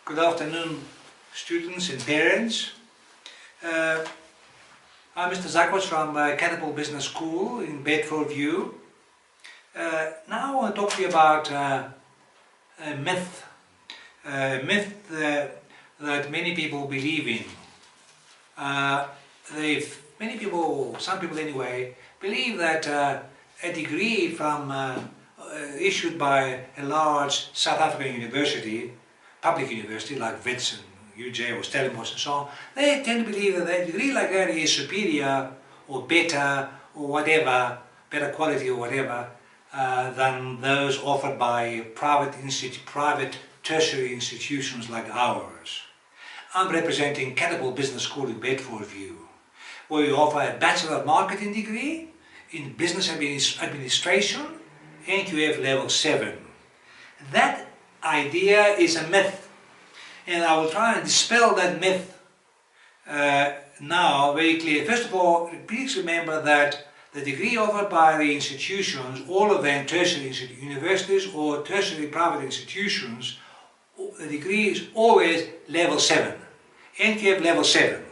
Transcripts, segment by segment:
Good afternoon, students and parents. I'm Mr. Zakos from Katapult Business School in Bedford View. Now I want to talk to you about a myth, that many people believe in. Many people, some people anyway, believe that a degree from issued by a large South African university, public university like Wits and UJ or Stellenbosch and so on, they tend to believe that a degree like that is superior or better or whatever, better quality or whatever, than those offered by private tertiary institutions like ours. I'm representing Katapult Business School in Bedford View, where we offer a Bachelor of Marketing degree in Business Administration, NQF Level 7. That idea is a myth, and I will try and dispel that myth now very clearly. First of all, please remember that the degree offered by the institutions, all of them tertiary universities or tertiary private institutions, the degree is always Level 7, NQF Level 7.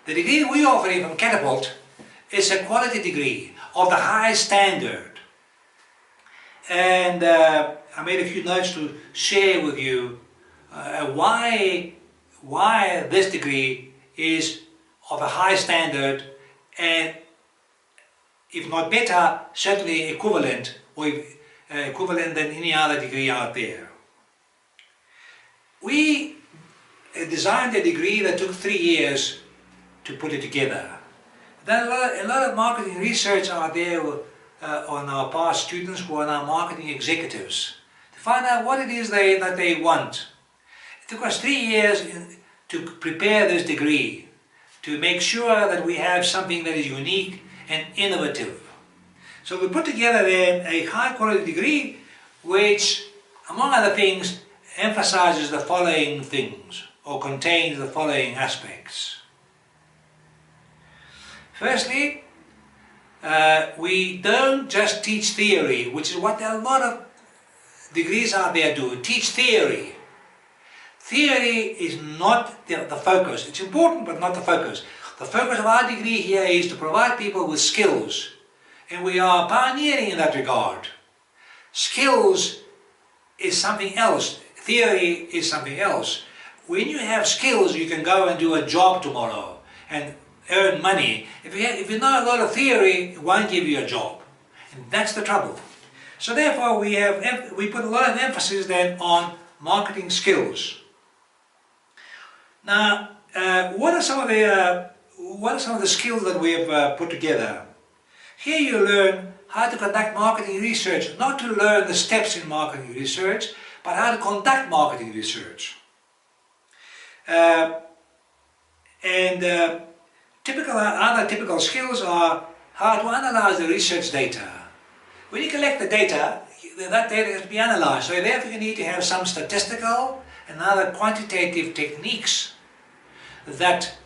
The degree we offer here from Katapult is a quality degree of the highest standard. And I made a few notes to share with you why this degree is of a high standard and, if not better, certainly equivalent or equivalent than any other degree out there. We designed a degree that took 3 years to put it together. Then a lot of marketing research out there on our past students who are now marketing executives to find out what it is that they want. It took us 3 years to prepare this degree, to make sure that we have something that is unique and innovative. So we put together then a high quality degree which, among other things, emphasizes the following things or contains the following aspects. Firstly, we don't just teach theory, which is what a lot of degrees out there do, teach theory. Theory is not the focus. It's important, but not the focus. The focus of our degree here is to provide people with skills, and we are pioneering in that regard. Skills is something else. Theory is something else. When you have skills, you can go and do a job tomorrow and earn money. If you know a lot of theory, it won't give you a job, and that's the trouble. So therefore, we put a lot of emphasis then on marketing skills. Now, what are some of the skills that we have put together? Here you learn how to conduct marketing research, not to learn the steps in marketing research, but how to conduct marketing research. Other typical skills are how to analyze the research data. When you collect the data, that data has to be analyzed. So therefore you need to have some statistical and other quantitative techniques that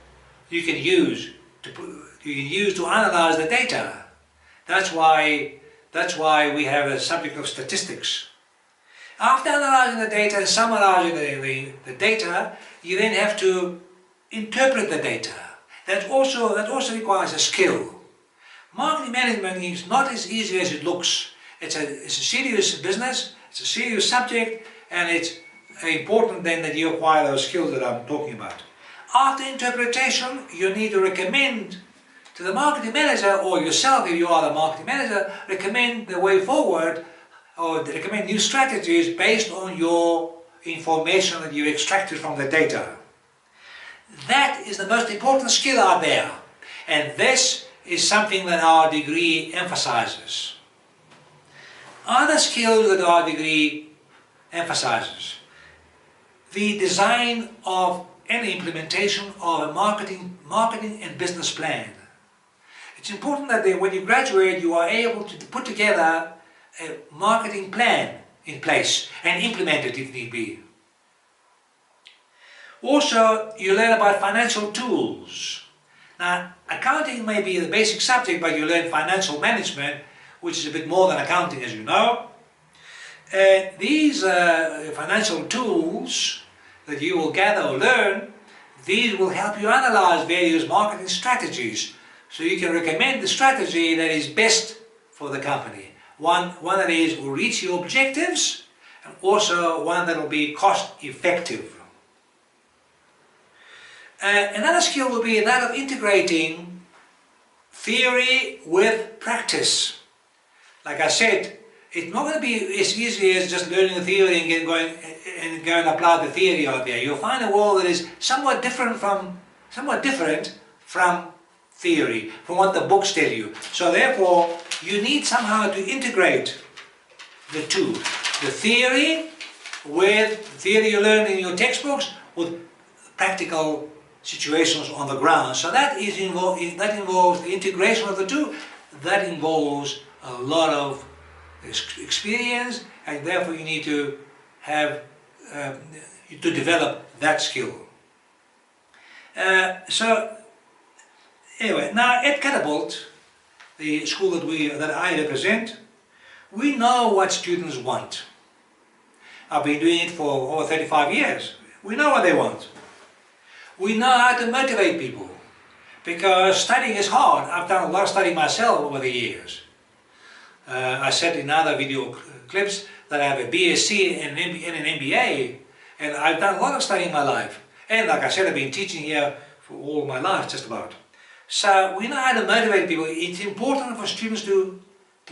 you can use to analyze the data. That's why we have a subject of statistics. After analyzing the data and summarizing the data, you then have to interpret the data. That also requires a skill. Marketing management is not as easy as it looks. It's a serious business, it's a serious subject, and it's important then that you acquire those skills that I'm talking about. After interpretation, you need to recommend to the marketing manager, or yourself if you are the marketing manager, recommend the way forward or recommend new strategies based on your information that you extracted from the data. That is the most important skill out there, and this is something that our degree emphasizes. Other skills that our degree emphasizes: the design of and implementation of a marketing and business plan. It's important that when you graduate, you are able to put together a marketing plan in place and implement it if need be. Also, you learn about financial tools. Now, accounting may be the basic subject, but you learn financial management, which is a bit more than accounting, as you know. These financial tools that you will gather or learn, these will help you analyze various marketing strategies, so you can recommend the strategy that is best for the company. One that will reach your objectives, and also one that will be cost effective. Another skill will be that of integrating theory with practice. Like I said, it's not going to be as easy as just learning the theory and go and apply the theory out there. You'll find a world that is somewhat different from theory, from what the books tell you. So therefore, you need somehow to integrate the two. The theory with theory you learn in your textbooks with practical situations on the ground. So that involves the integration of the two. That involves a lot of experience, and therefore you need to have to develop that skill. So anyway, now at Katapult, the school that I represent, we know what students want. I've been doing it for over 35 years. We know what they want. We know how to motivate people, because studying is hard. I've done a lot of studying myself over the years. I said in other video clips that I have a BSc and an MBA, and I've done a lot of studying in my life. And like I said, I've been teaching here for all my life, just about. So we know how to motivate people. It's important for students to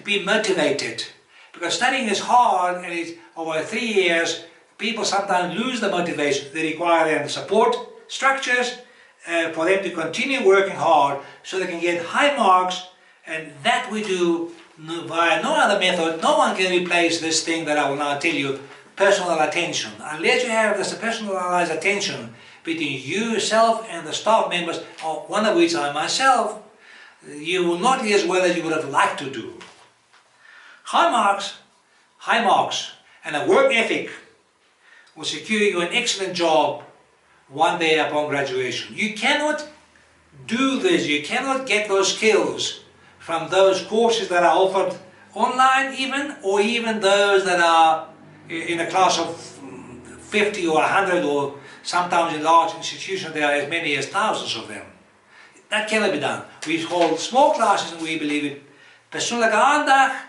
be motivated, because studying is hard, and it's over 3 years, people sometimes lose the motivation. They require them support structures for them to continue working hard so they can get high marks, and that we do via no other method. No one can replace this thing that I will now tell you, personal attention. Unless you have this personalized attention between you, yourself, and the staff members, one of which I myself, you will not do as well as you would have liked to do. High marks, and a work ethic will secure you an excellent job one day upon graduation. You cannot do this, you cannot get those skills from those courses that are offered online even, or even those that are in a class of 50 or 100, or sometimes in large institutions there are as many as thousands of them. That cannot be done. We hold small classes, and we believe in persoonlijke aandacht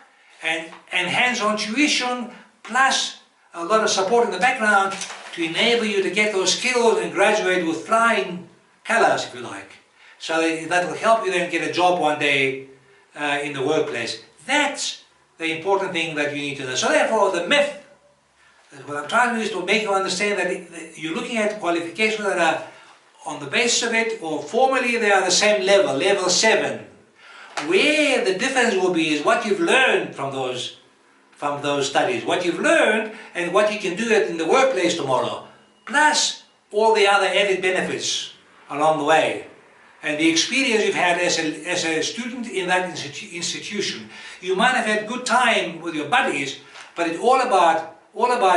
and hands-on tuition, plus a lot of support in the background to enable you to get those skills and graduate with flying colors, if you like. So that will help you then get a job one day in the workplace. That's the important thing that you need to know. So therefore, the myth, what I'm trying to do is to make you understand that you're looking at qualifications that are on the basis of it, or formally they are the same level, level 7. Where the difference will be is what you've learned from those studies, what you've learned and what you can do in the workplace tomorrow, plus all the other added benefits along the way, and the experience you've had as a student in that institution. You might have had good time with your buddies, but it's all about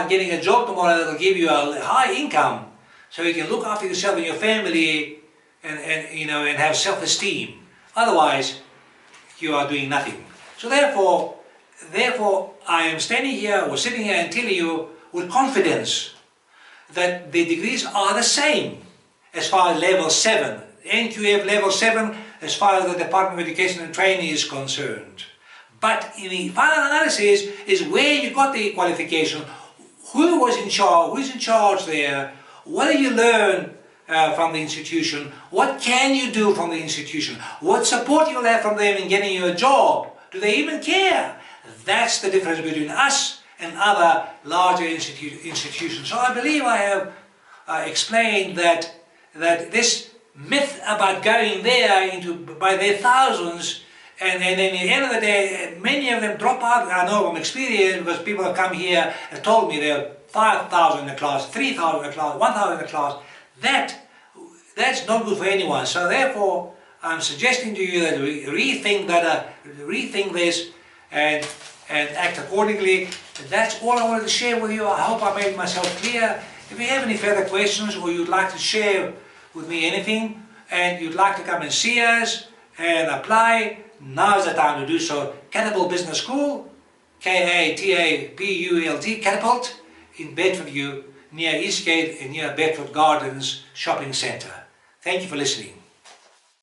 getting a job tomorrow that will give you a high income, so you can look after yourself and your family, and have self-esteem. Otherwise, you are doing nothing. So therefore, I am standing here or sitting here and telling you with confidence that the degrees are the same as far as level 7. NQF level 7 as far as the Department of Education and Training is concerned. But in the final analysis is where you got the qualification, who was in charge, who's in charge there, what did you learn from the institution, what can you do from the institution, what support you'll have from them in getting you a job, do they even care? That's the difference between us and other larger institutions. So I believe I have explained that this myth about going there by their thousands, and then at the end of the day, many of them drop out. I know from experience, because people have come here and told me there are 5,000 in the class, 3,000 in the class, 1,000 in the class. That's not good for anyone. So therefore, I'm suggesting to you that we rethink this and act accordingly. That's all I wanted to share with you. I hope I made myself clear. If you have any further questions, or you'd like to share with me anything, and you'd like to come and see us and apply, now's the time to do so. Katapult Business School, Katapult, Katapult in Bedfordview, near Eastgate and near Bedford Gardens Shopping Centre. Thank you for listening.